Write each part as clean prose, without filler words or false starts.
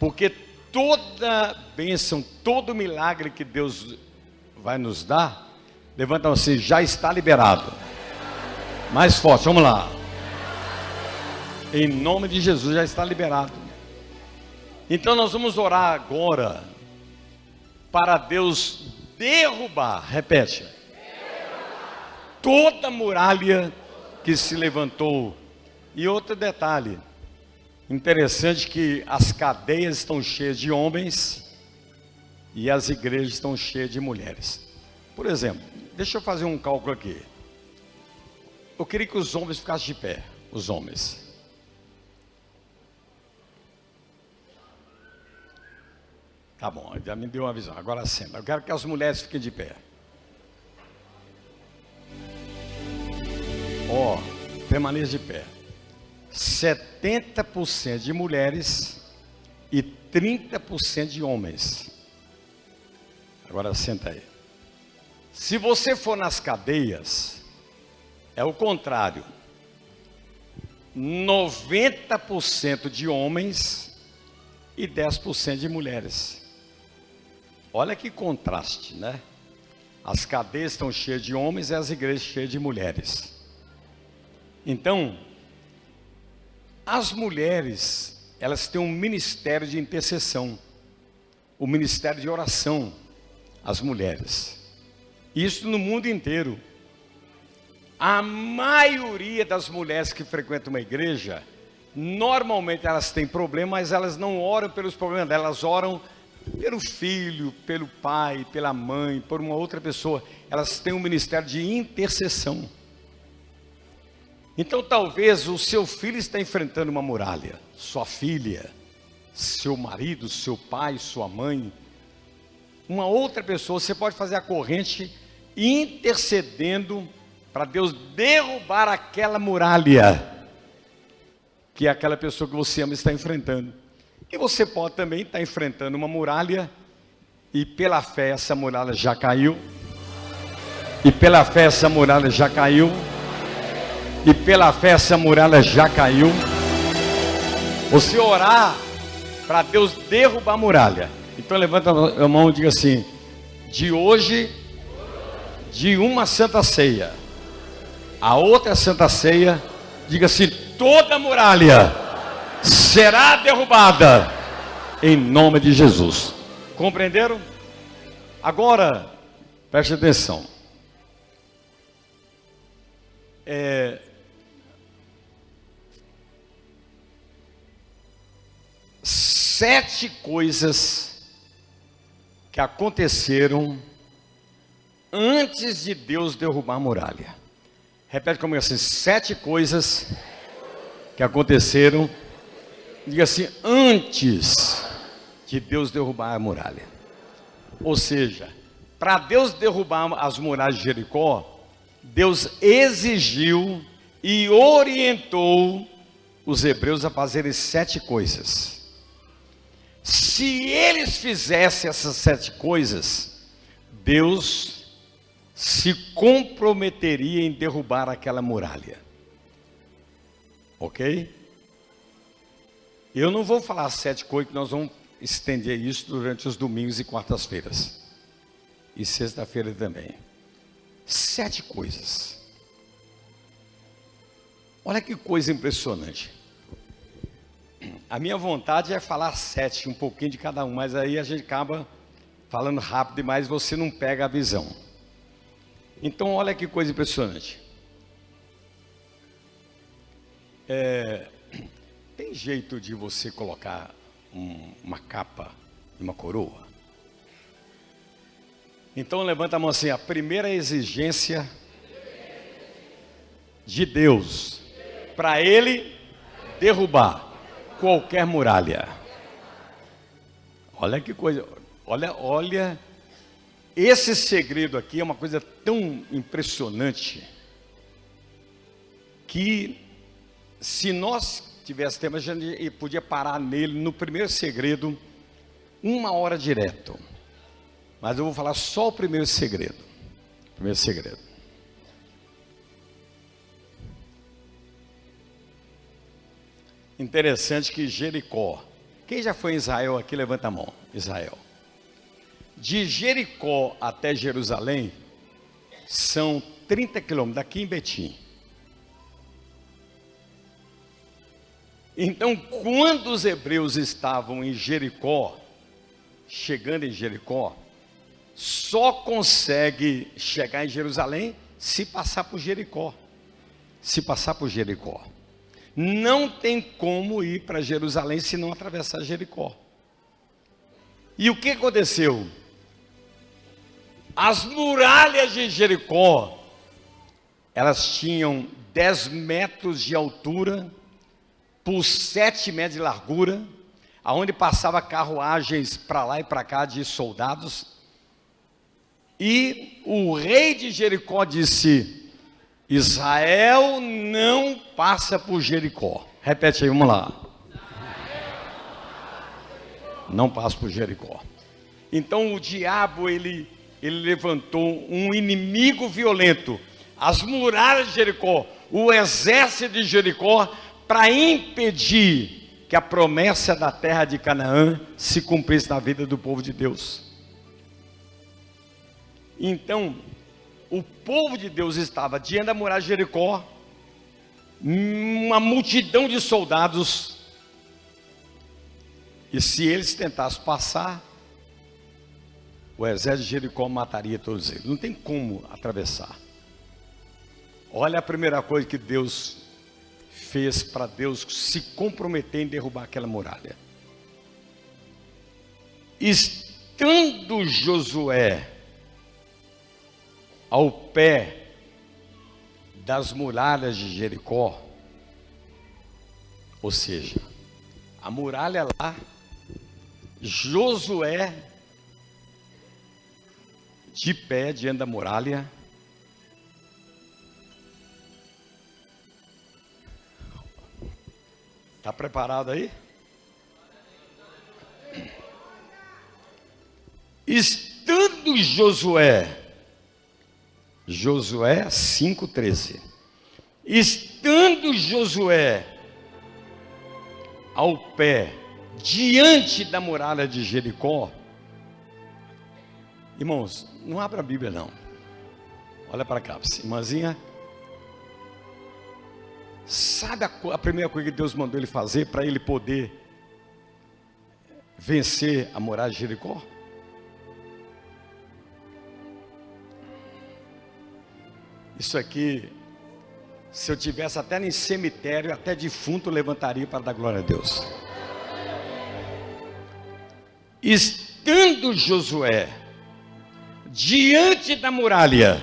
Porque toda bênção, todo milagre que Deus vai nos dar, levanta assim, já está liberado. Mais forte, vamos lá. Em nome de Jesus, já está liberado. Então nós vamos orar agora para Deus derrubar, repete, toda muralha que se levantou. E outro detalhe interessante, que as cadeias estão cheias de homens e as igrejas estão cheias de mulheres. Por exemplo, deixa eu fazer um cálculo aqui. Eu queria que os homens ficassem de pé, os homens. Tá bom, já me deu uma visão. Agora senta. Eu quero que as mulheres fiquem de pé. Ó, permaneça de pé. 70% de mulheres e 30% de homens. Agora senta aí. Se você for nas cadeias, é o contrário. 90% de homens e 10% de mulheres. Olha que contraste, né? As cadeias estão cheias de homens e as igrejas cheias de mulheres. Então, as mulheres, elas têm um ministério de intercessão, o ministério de oração, as mulheres. Isso no mundo inteiro. A maioria das mulheres que frequentam uma igreja, normalmente elas têm problemas, mas elas não oram pelos problemas delas, elas oram pelo filho, pelo pai, pela mãe, por uma outra pessoa. Elas têm um ministério de intercessão. Então talvez o seu filho está enfrentando uma muralha, sua filha, seu marido, seu pai, sua mãe, uma outra pessoa. Você pode fazer a corrente intercedendo para Deus derrubar aquela muralha que aquela pessoa que você ama está enfrentando. E você pode também estar enfrentando uma muralha e pela fé essa muralha já caiu. E pela fé essa muralha já caiu. E pela fé essa muralha já caiu. Você orar para Deus derrubar a muralha. Então levanta a mão e diga assim: de hoje, de uma santa ceia, a outra santa ceia, diga assim: toda muralha será derrubada em nome de Jesus. Compreenderam? Agora, preste atenção. 7 coisas que aconteceram antes de Deus derrubar a muralha. Repete comigo assim: 7 coisas que aconteceram, diga assim, antes de Deus derrubar a muralha. Ou seja, para Deus derrubar as muralhas de Jericó, Deus exigiu e orientou os hebreus a fazerem 7 coisas. Se eles fizessem essas 7 coisas, Deus se comprometeria em derrubar aquela muralha. Ok? Eu não vou falar 7 coisas, que nós vamos estender isso durante os domingos e quartas-feiras. E sexta-feira também. 7 coisas. Olha que coisa impressionante. A minha vontade é falar 7, um pouquinho de cada um, mas aí a gente acaba falando rápido demais, você não pega a visão. Então olha que coisa impressionante. Tem jeito de você colocar uma capa e uma coroa? Então levanta a mão assim: a primeira exigência de Deus para Ele derrubar qualquer muralha. Olha que coisa, olha, esse segredo aqui é uma coisa tão impressionante que se nós tivéssemos tempo, a gente podia parar nele no primeiro segredo 1 hora direto. Mas eu vou falar só o primeiro segredo. Primeiro segredo. Interessante que Jericó, Quem já foi em Israel aqui, levanta a mão. Israel. De Jericó até Jerusalém, são 30 quilômetros, daqui em Betim. Então, quando os hebreus estavam em Jericó, chegando em Jericó, só consegue chegar em Jerusalém se passar por Jericó. Se passar por Jericó. Não tem como ir para Jerusalém se não atravessar Jericó. E o que aconteceu? As muralhas de Jericó, elas tinham 10 metros de altura, por 7 metros de largura, aonde passava carruagens para lá e para cá de soldados. E o rei de Jericó disse: Israel não passa por Jericó. Repete aí, vamos lá. Não passa por Jericó. Então o diabo, ele levantou um inimigo violento, as muralhas de Jericó, o exército de Jericó, para impedir que a promessa da terra de Canaã se cumprisse na vida do povo de Deus. Então, o povo de Deus estava diante da muralha de Jericó, uma multidão de soldados, e se eles tentassem passar, o exército de Jericó mataria todos eles. Não tem como atravessar. Olha a primeira coisa que Deus fez para Deus se comprometer em derrubar aquela muralha. Estando Josué ao pé das muralhas de Jericó, ou seja, a muralha lá, Josué de pé diante da muralha, está preparado aí? Estando Josué 5:13, estando Josué ao pé diante da muralha de Jericó, irmãos, não abra a Bíblia não, olha para cá, irmãzinha. Sabe a primeira coisa que Deus mandou ele fazer para ele poder vencer a muralha de Jericó? Isso aqui, se eu tivesse até em cemitério, até defunto levantaria para dar glória a Deus. Estando Josué diante da muralha,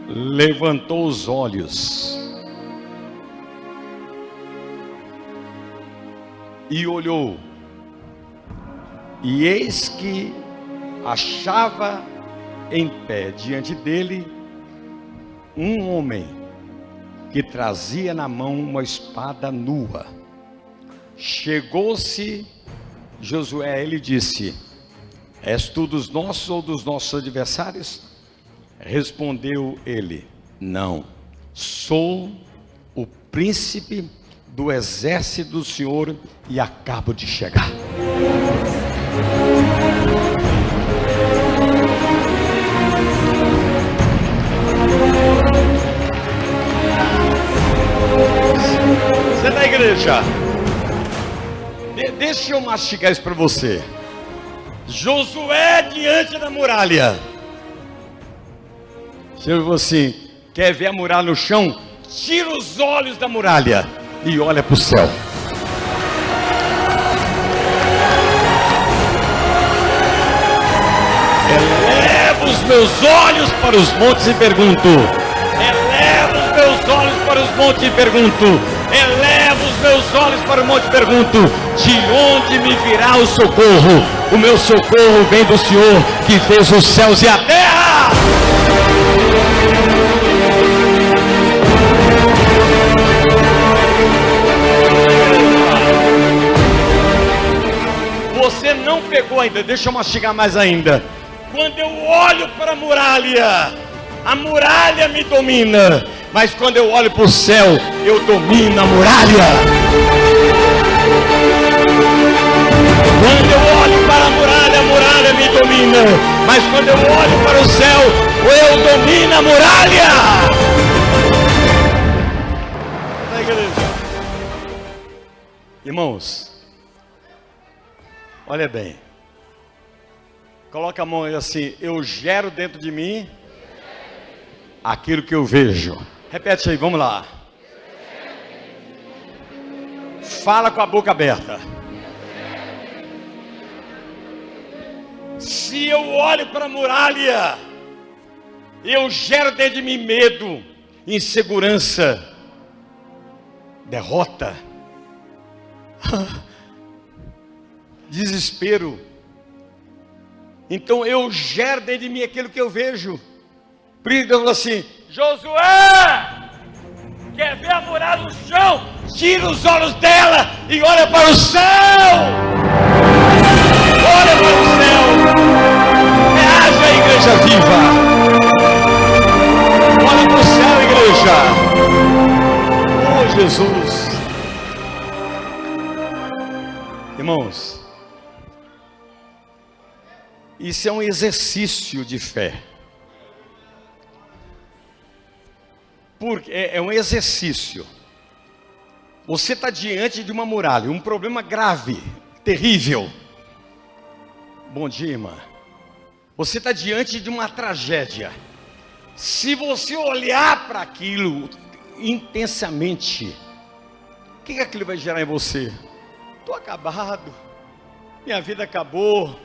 levantou os olhos e olhou, e eis que achava em pé diante dele um homem que trazia na mão uma espada nua. Chegou-se Josué a ele e disse: és tu dos nossos ou dos nossos adversários? Respondeu ele: não, sou o príncipe do exército do Senhor e acabo de chegar. Você da igreja, deixa eu mastigar isso para você. Josué diante da muralha. Se eu assim, quer ver a muralha no chão? Tira os olhos da muralha e olha para o céu. Eleva os meus olhos para os montes e pergunto. Eleva os meus olhos para os montes e pergunto. Eleva os meus olhos para o monte e pergunto: de onde me virá o socorro? O meu socorro vem do Senhor que fez os céus e a terra. Você não pegou ainda, deixa eu mastigar mais ainda. Quando eu olho para a muralha, a muralha me domina. Mas quando eu olho para o céu, eu domino a muralha. Quando eu olho para a muralha me domina. Mas quando eu olho para o céu, eu domino a muralha. Irmãos, olha bem. Coloca a mão aí assim: eu gero dentro de mim aquilo que eu vejo. Repete aí, vamos lá. Fala com a boca aberta. Se eu olho para a muralha, eu gero dentro de mim medo, insegurança, derrota, desespero. Então eu gero dentro de mim aquilo que eu vejo. Por isso Deus falou assim: Josué, quer ver a muralha no chão? Tira os olhos dela e olha para o céu. Olha para o céu. Reaja, igreja viva. Olha para o céu, igreja. Oh, Jesus. Irmãos, isso é um exercício de fé. Porque é um exercício. Você está diante de uma muralha, um problema grave, terrível. Bom dia, irmã. Você está diante de uma tragédia. Se você olhar para aquilo intensamente, o que aquilo vai gerar em você? Estou acabado, minha vida acabou,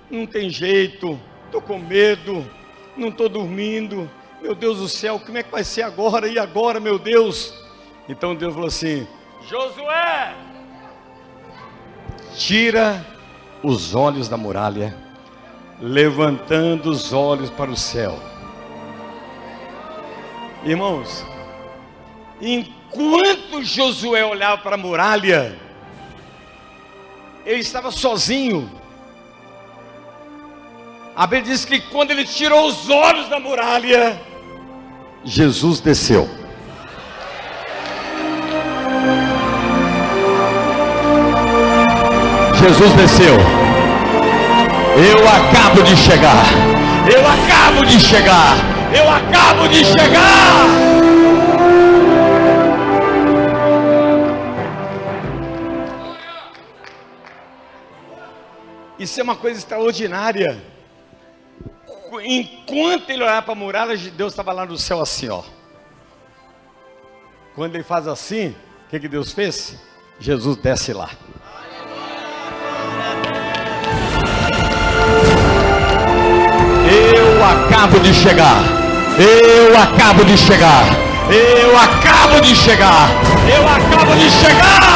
não tem jeito, estou com medo, não estou dormindo, meu Deus do céu, como é que vai ser agora? E agora, meu Deus? Então Deus falou assim: Josué, tira os olhos da muralha, levantando os olhos para o céu. Irmãos, enquanto Josué olhava para a muralha, ele estava sozinho. A Bíblia diz que quando ele tirou os olhos da muralha, Jesus desceu. Jesus desceu. Eu acabo de chegar. Eu acabo de chegar. Eu acabo de chegar. Isso é uma coisa extraordinária. Enquanto ele olhava para a muralha, Deus estava lá no céu assim, ó. Quando ele faz assim, o que Deus fez? Jesus desce lá. Eu acabo de chegar. Eu acabo de chegar. Eu acabo de chegar. Eu acabo de chegar.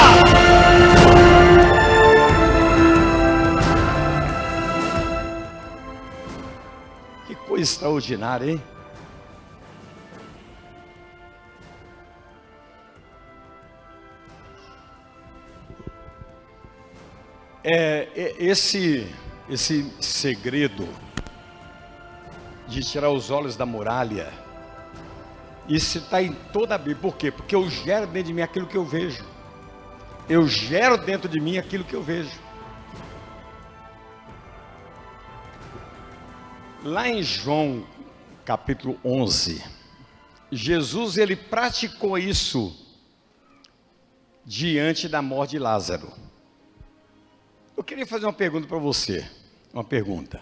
Que coisa extraordinária, hein? Esse segredo de tirar os olhos da muralha, isso está em toda a Bíblia. Por quê? Porque eu gero dentro de mim aquilo que eu vejo. Eu gero dentro de mim aquilo que eu vejo. Lá em João capítulo 11, Jesus ele praticou isso diante da morte de Lázaro. Eu queria fazer uma pergunta para você. Uma pergunta.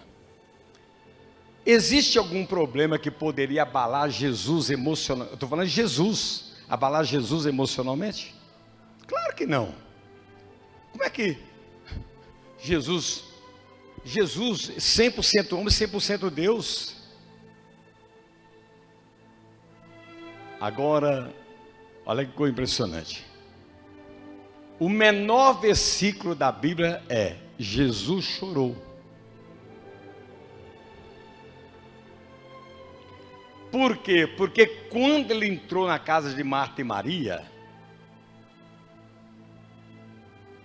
Existe algum problema que poderia abalar Jesus emocionalmente? Eu estou falando de Jesus. Abalar Jesus emocionalmente? Claro que não. Como é que Jesus 100% homem, 100% Deus? Agora, olha que coisa impressionante. O menor versículo da Bíblia é: Jesus chorou. Por quê? Porque quando ele entrou na casa de Marta e Maria,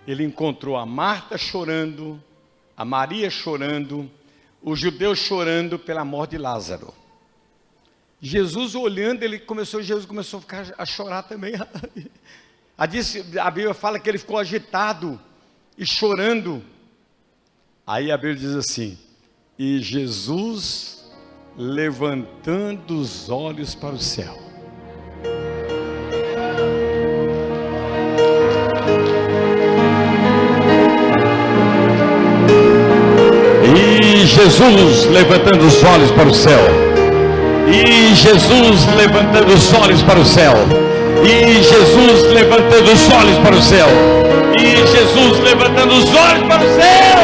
ele encontrou a Marta chorando, a Maria chorando, os judeus chorando pela morte de Lázaro. Jesus olhando, Jesus começou a chorar também. A Bíblia fala que ele ficou agitado e chorando. Aí a Bíblia diz assim: e Jesus, levantando os olhos para o céu. E Jesus, levantando os olhos para o céu. E Jesus, levantando os olhos para o céu. E Jesus, levantando os olhos para o céu. E Jesus, levantando os olhos para o céu.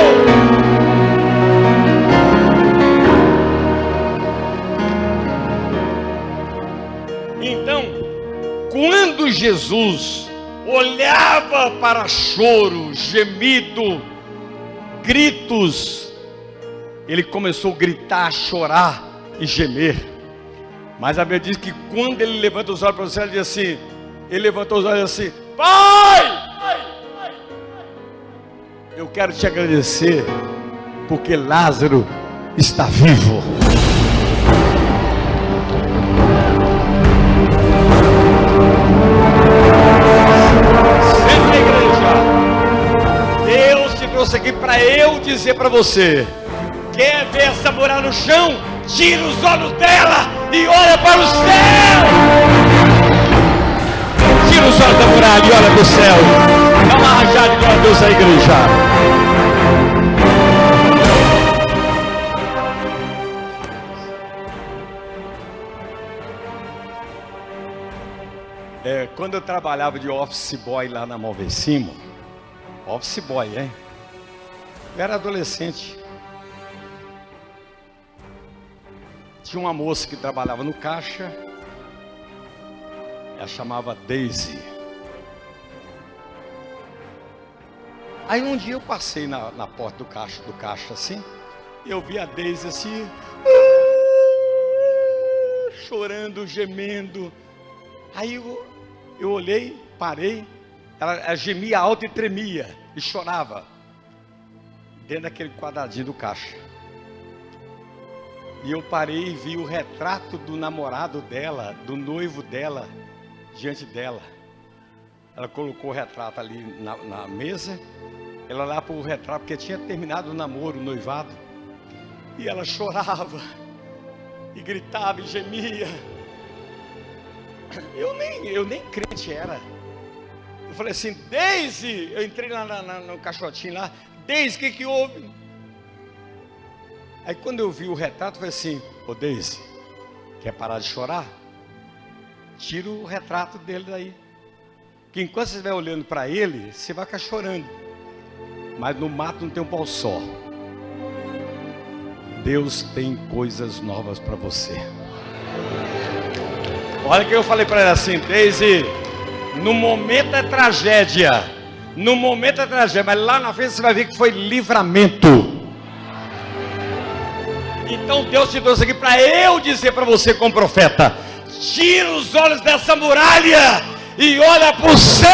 Então, quando Jesus olhava para choro, gemido, gritos, ele começou a gritar, chorar e gemer. Mas a Bíblia diz que quando ele levanta os olhos para o céu, ele diz assim, ele levantou os olhos assim: Pai, eu quero te agradecer, porque Lázaro está vivo. Senta, igreja. Deus te trouxe aqui para eu dizer para você: quer ver essa mulher no chão? Tira os olhos dela e olha para o céu. Tira os olhos da muralha e olha para o céu. Dá uma rajada de glória a Deus aí, igreja. Quando eu trabalhava de office boy lá na Movecimo, office boy, hein? Eu era adolescente. Tinha uma moça que trabalhava no caixa, ela chamava Daisy. Aí um dia eu passei na porta do caixa assim, e eu vi a Daisy assim, chorando, gemendo. Aí eu olhei, parei, ela gemia alto e tremia, e chorava, dentro daquele quadradinho do caixa. E eu parei e vi o retrato do namorado dela, do noivo dela, diante dela. Ela colocou o retrato ali na mesa, ela lá para o retrato, porque tinha terminado o namoro, o noivado. E ela chorava, e gritava e gemia. Eu nem crente era. Eu falei assim: Daisy, eu entrei lá no caixotinho lá, Daisy, o que houve? Aí quando eu vi o retrato, eu falei assim: ô Daisy, quer parar de chorar? Tira o retrato dele daí. Que enquanto você estiver olhando para ele, você vai ficar chorando. Mas no mato não tem um pau só. Deus tem coisas novas para você. Olha que eu falei para ela assim: Daisy, no momento é tragédia. No momento é tragédia, mas lá na frente você vai ver que foi livramento. Então Deus te trouxe aqui para eu dizer para você como profeta: tira os olhos dessa muralha e olha para o céu.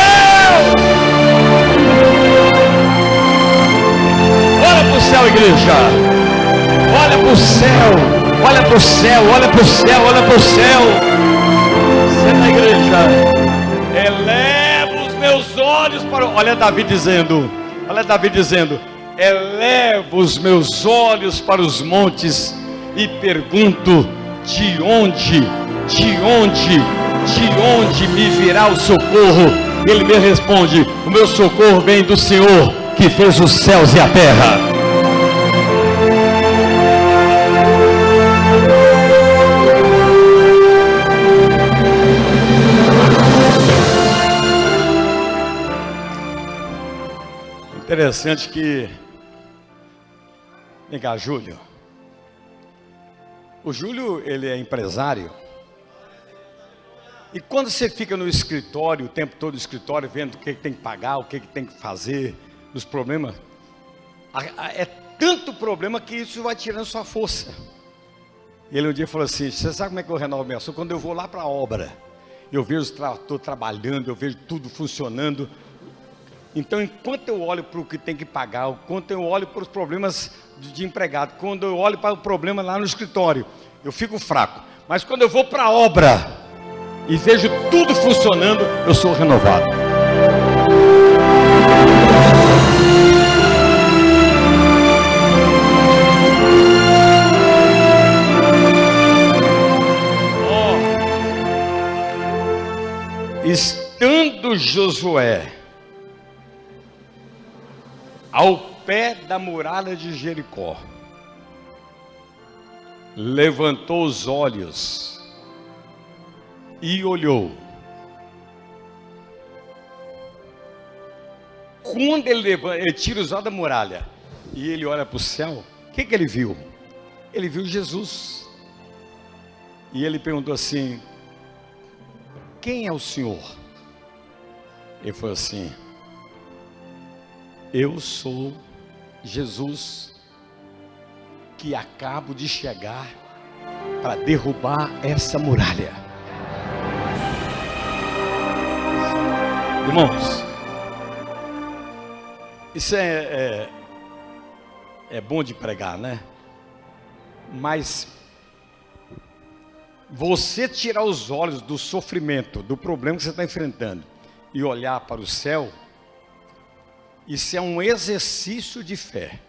Olha para o céu, igreja. Olha para o céu. Olha para o céu. Olha para o céu. Olha para o céu. Senta, igreja. Eleva os meus olhos para o... Olha Davi dizendo. Olha Davi dizendo: elevo os meus olhos para os montes e pergunto: de onde me virá o socorro? Ele me responde: o meu socorro vem do Senhor, que fez os céus e a terra. Interessante que... Vem cá, Júlio. O Júlio, ele é empresário. E quando você fica no escritório, o tempo todo no escritório, vendo o que tem que pagar, o que tem que fazer, os problemas, é tanto problema que isso vai tirando sua força. E ele um dia falou assim: você sabe como é que eu renovo minha força? Quando eu vou lá para a obra, eu vejo os tratores trabalhando, eu vejo tudo funcionando. Então, enquanto eu olho para o que tem que pagar, enquanto eu olho para os problemas de empregado, quando eu olho para o problema lá no escritório, eu fico fraco. Mas quando eu vou para a obra e vejo tudo funcionando, eu sou renovado. Estando Josué ao pé da muralha de Jericó, levantou os olhos e olhou. Quando ele tira os olhos da muralha e ele olha para o céu, o que ele viu? Ele viu Jesus. E ele perguntou assim: quem é o Senhor? Ele falou assim: eu sou Jesus, que acabo de chegar para derrubar essa muralha. Irmãos, isso é bom de pregar, né? Mas você tirar os olhos do sofrimento, do problema que você está enfrentando e olhar para o céu, isso é um exercício de fé.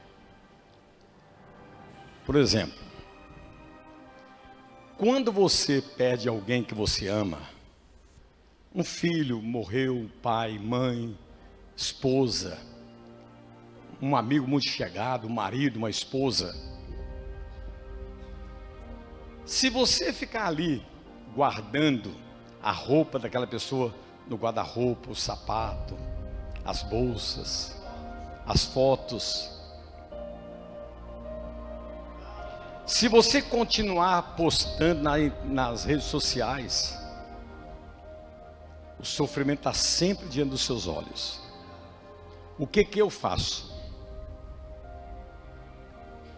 Por exemplo, quando você perde alguém que você ama, um filho morreu, pai, mãe, esposa, um amigo muito chegado, um marido, uma esposa. Se você ficar ali guardando a roupa daquela pessoa no guarda-roupa, o sapato, as bolsas, as fotos, se você continuar postando nas redes sociais, o sofrimento está sempre diante dos seus olhos. O que eu faço?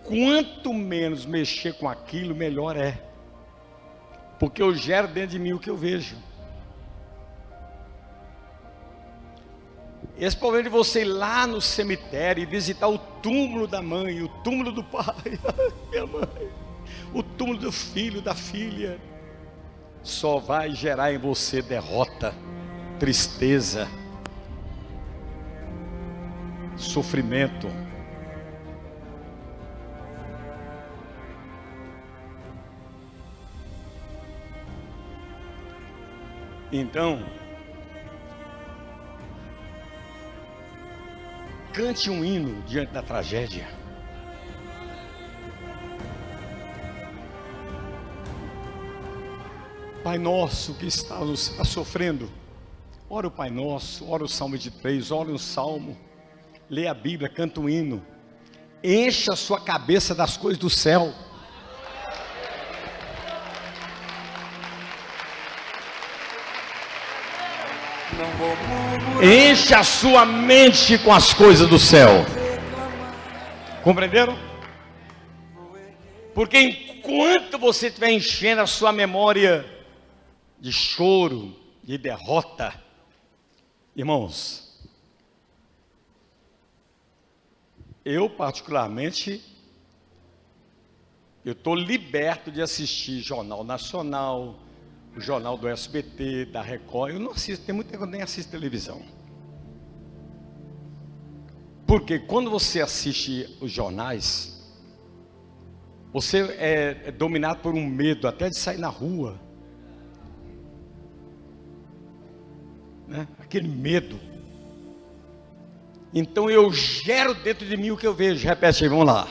Quanto menos mexer com aquilo, melhor é. Porque eu gero dentro de mim o que eu vejo. Esse problema de você ir lá no cemitério e visitar o túmulo da mãe, o túmulo do pai, minha mãe, o túmulo do filho, da filha, só vai gerar em você derrota, tristeza, sofrimento. Então, cante um hino diante da tragédia. Pai nosso que está sofrendo, ora o Pai Nosso, ora o Salmo 23, ora um salmo, lê a Bíblia, canta um hino, encha a sua cabeça das coisas do céu. Enche a sua mente com as coisas do céu. Compreenderam? Porque enquanto você estiver enchendo a sua memória de choro, de derrota, irmãos, eu particularmente, eu estou liberto de assistir Jornal Nacional, o jornal do SBT, da Record. Eu não assisto, tem muito tempo que eu nem assisto televisão. Porque quando você assiste os jornais, você é dominado por um medo até de sair na rua, né? Aquele medo. Então eu gero dentro de mim o que eu vejo. Repete aí, vamos lá.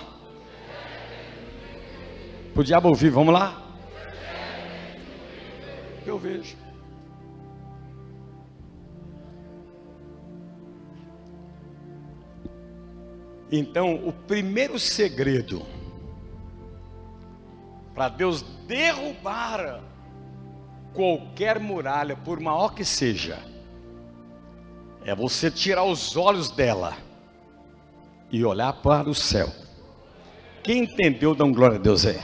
Para o diabo ouvir, vamos lá. Que eu vejo. Então, o primeiro segredo para Deus derrubar qualquer muralha, por maior que seja, é você tirar os olhos dela e olhar para o céu. Quem entendeu, dá glória a Deus aí.